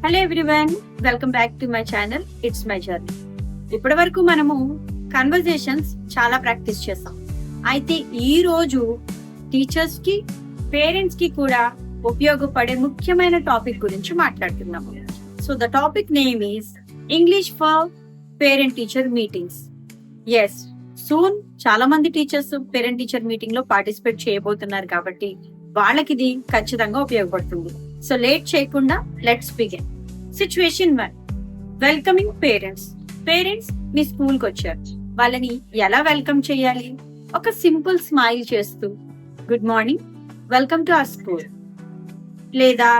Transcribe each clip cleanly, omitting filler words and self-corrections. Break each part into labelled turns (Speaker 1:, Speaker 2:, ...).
Speaker 1: Hello everyone, welcome back to my channel. It's my journey. ఇప్పటి వరకు మనము conversations చాలా ప్రాక్టీస్ చేస్తాం. అయితే ఈ రోజు టీచర్స్ కి, పేరెంట్స్ కి కూడా ఉపయోగపడే ముఖ్యమైన టాపిక్ గురించి మాట్లాడుతున్నాము. So the topic name is English for parent teacher meetings. Yes, soon చాలా మంది టీచర్స్ పేరెంట్ టీచర్ మీటింగ్ లో పార్టిసిపేట్ చేయబోతున్నారు కాబట్టి వాళ్ళకి ఇది ఖచ్చితంగా ఉపయోగపడుతుంది. సో లేట్ చేయకుండా let's begin. Situation 1, welcoming parents. Parents మీ స్కూల్ కి వచ్చారు. వాళ్ళని ఎలా వెల్కమ్ చేయాలి? ఒక సింపుల్ స్మైల్ చేస్తూ good morning, welcome to our school, లేదా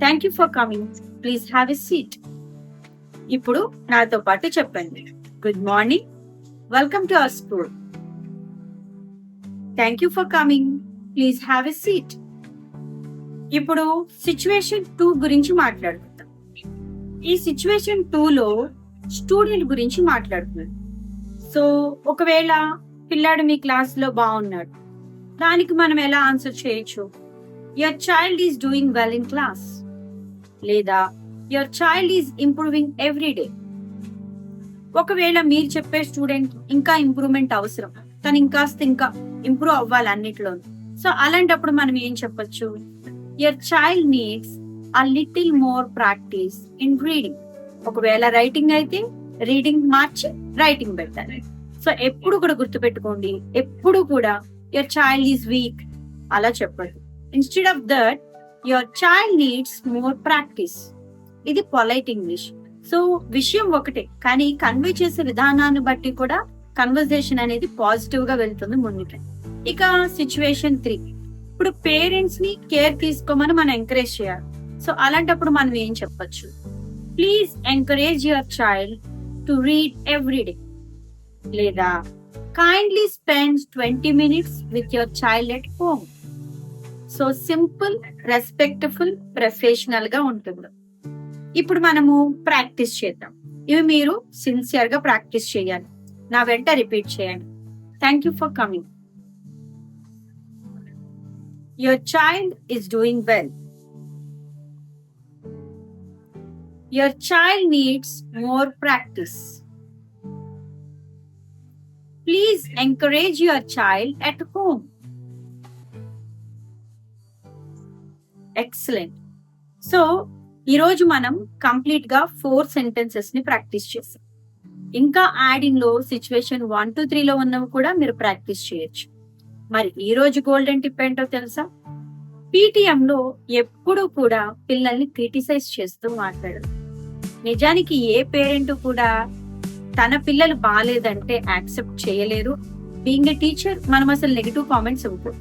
Speaker 1: thank you for coming, please have a seat. ఇప్పుడు నాతో పాటు చెప్పండి. Good morning, welcome to our school, thank you for coming, please have a seat. ఇప్పుడు situation 2 గురించి మాట్లాడుకుందాం. ఈ సిచ్యువేషన్ 2 లో స్టూడెంట్ గురించి మాట్లాడుతున్నాడు. సో ఒకవేళ పిల్లాడు మీ క్లాస్ లో బాగున్నాడు, దానికి మనం ఎలా ఆన్సర్ చేయొచ్చు? Your child is doing well in class, లేదా your child is improving every day. ఒకవేళ మీరు చెప్పే స్టూడెంట్ ఇంకా ఇంప్రూవ్మెంట్ అవసరం, తను ఇంకా ఇంప్రూవ్ అవ్వాలి అన్నిట్లో, సో అలాంటప్పుడు మనం ఏం చెప్పొచ్చు? Your child needs a little more practice in reading. ఒకవేళ రైటింగ్ అయితే రీడింగ్ మార్చి రైటింగ్ పెట్టాలి. సో ఎప్పుడు కూడా గుర్తుపెట్టుకోండి, ఎప్పుడు కూడా యువర్ చైల్డ్ ఈజ్ వీక్ అలా చెప్పదు. Instead of that your child needs more practice. ఇది పొలైట్ ఇంగ్లీష్. సో విషయం ఒకటే, కానీ కన్వే చేసే విధానాన్ని బట్టి కూడా కన్వర్జేషన్ అనేది పాజిటివ్ గా వెళ్తుంది ముందుకి. ఇక సిచ్యువేషన్ 3, ఇప్పుడు పేరెంట్స్ ని కేర్ తీసుకోమని మనం ఎంకరేజ్ చేయాలి. సో అలాంటప్పుడు మనం ఏం చెప్పొచ్చు? Please encourage your child to read every day, లేదా kindly spend 20 minutes with your child at home. So simple, respectful, professional గా ఉంటుంది. ఇప్పుడు మనము ప్రాక్టీస్ చేద్దాం. ఇవి మీరు సిన్సియర్ గా ప్రాక్టీస్ చేయాలి. నా వెంట రిపీట్ చేయండి. Thank you for coming. Your child is doing well. Your child needs more practice. Please encourage your child at home. Excellent. So, ఈరోజు మనం కంప్లీట్ గా 4 sentences ని ప్రాక్టీస్ చేసాం. ఇంకా యాడింగ్ లో సిచ్యువేషన్ 1 to 3 లో ఉన్నవి కూడా మీరు ప్రాక్టీస్ చేయొచ్చు. మరి ఈ రోజు గోల్డెన్ టిప్ ఏంటో తెలుసా? పీటీఎం లో ఎప్పుడు కూడా పిల్లల్ని క్రిటిసైజ్ చేస్తూ మాట్లాడరు. నిజానికి ఏ పేరెంట్ కూడా తన పిల్లలు బాగాలేదంటే యాక్సెప్ట్ చేయలేరు. బీయింగ్ ఎ టీచర్ మనం అసలు నెగిటివ్ కామెంట్స్ ఇవ్వకూడదు.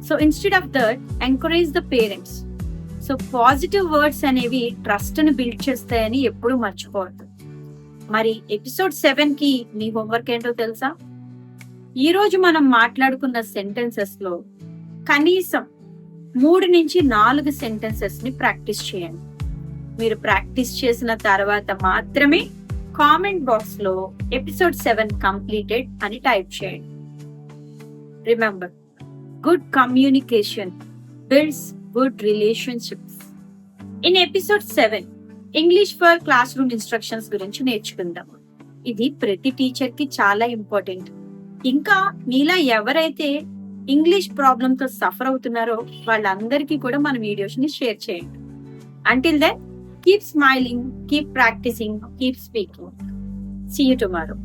Speaker 1: So instead of that encourage the parents. So positive words అనేవి ట్రస్ట్ ని బిల్డ్ చేస్తాయని ఎప్పుడు మర్చిపోవద్దు. మరి ఎపిసోడ్ 7 కి మీ హోంవర్క్ ఏంటో తెలుసా? ఈ రోజు మనం మాట్లాడుకున్న సెంటెన్సెస్ లో కనీసం 3 నుంచి 4 సెంటెన్సెస్ ని ప్రాక్టీస్ చేయండి. మీరు ప్రాక్టీస్ చేసిన తర్వాత మాత్రమే కామెంట్ బాక్స్ లో ఎపిసోడ్ 7 కంప్లీటెడ్ అని టైప్ చేయండి. Remember, good communication builds good relationships. In episode 7 English for class room instructions గురించి నేర్చుకుందాం. ఇది ప్రతి టీచర్ కి చాలా ఇంపార్టెంట్. ఇంకా మీలా ఎవరైతే ఇంగ్లీష్ ప్రాబ్లమ్ తో సఫర్ అవుతున్నారో వాళ్ళందరికీ కూడా మన వీడియోస్ ని షేర్ చేయండి. Until then, keep smiling, keep practicing, keep speaking. See you tomorrow.